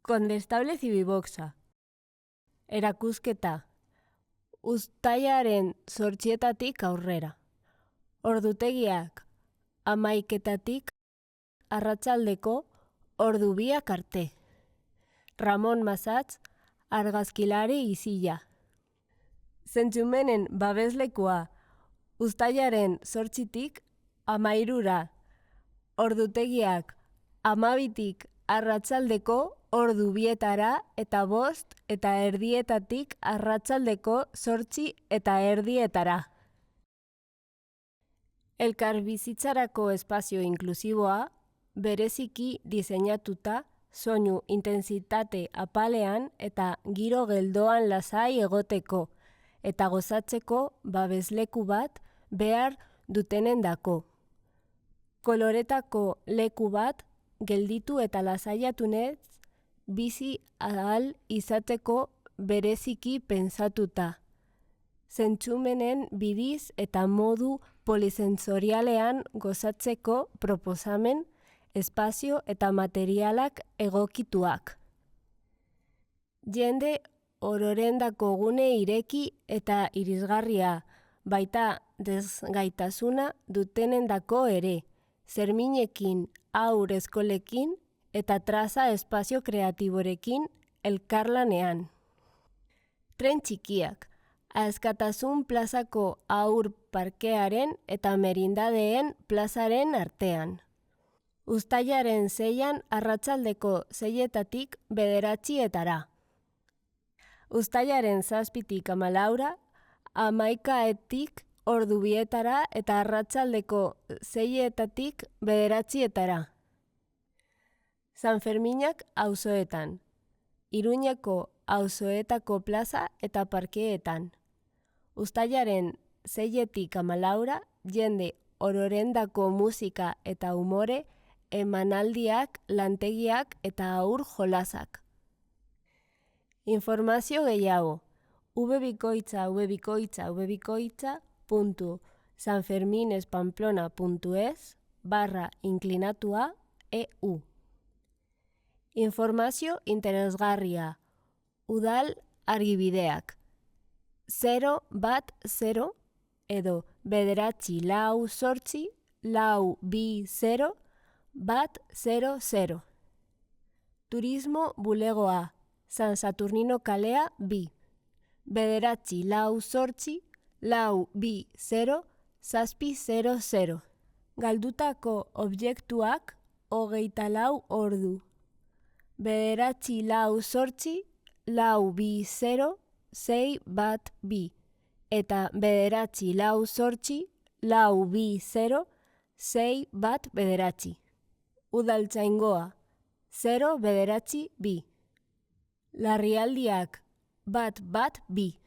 Condestable Zibiboxa. Erakusketa. Uztailaren 8 aurrera. Ordutegiak 11 arratsaldeko ordu 2 arte. Ramon Masats, argazkilari isila. Zentzumenen babeslekua uztailaren 8 13 ordutegiak 12 arratsaldeko ordu 2 eta 5 eta erdietatik arratsaldeko 8 eta erdietara. Elkarbizitzarako espazio inklusiboa bereziki diseinatuta soinu intentsitate apalean eta giro geldoan lasai egoteko eta gozatzeko babesleku bat behar dutenendako. Koloretako leku bat gelditu eta lasaiatunez bizi ahal izateko bereziki pentsatuta. Zentzumenen bidiz eta modu polisentsorialean gozatzeko proposamen, espazio eta materialak egokituak. Jende ororendako gune ireki eta irisgarria, baita desgaitasuna dutenendako ere, zerminekin, haur eskolekin eta traza espazio kreatiborekin elkarlanean. Tren txikiak, Askatasun plazako haur parkearen eta merindadeen plazaren artean. Uztailaren 6 arratsaldeko 6etatik 9etara. Uztailaren 7tik 14 11etik ordu 2etara eta arratsaldeko 6etatik 9etara. San Ferminak auzoetan. Iruñeko auzoetako plaza eta parkeetan. Uztailaren 6tik 14 jende ororendako musika eta umore, emanaldiak, lantegiak eta haur jolasak. Informazio gehiago. www.sanferminespamplona.es/inclinatua/EU. Informazio interesgarria. Udal argibideak. 010 edo 948 Turismo bulegoa. San Saturnino kalea 2. 948 420 Galdutako objektuak 24 ordu. 948 420 612 eta 948 420 619. Udaltzaingoa 092. Larrialdiak 112.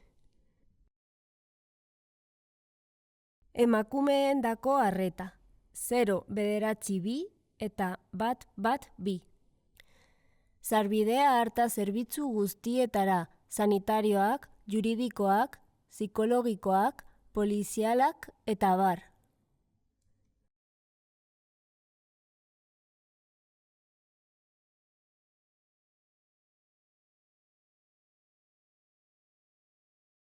Emakumeendako arreta 092 eta 112. Sarbidea harta zerbitzu guztietara, sanitarioak, juridikoak, psikologikoak, polizialak eta bar.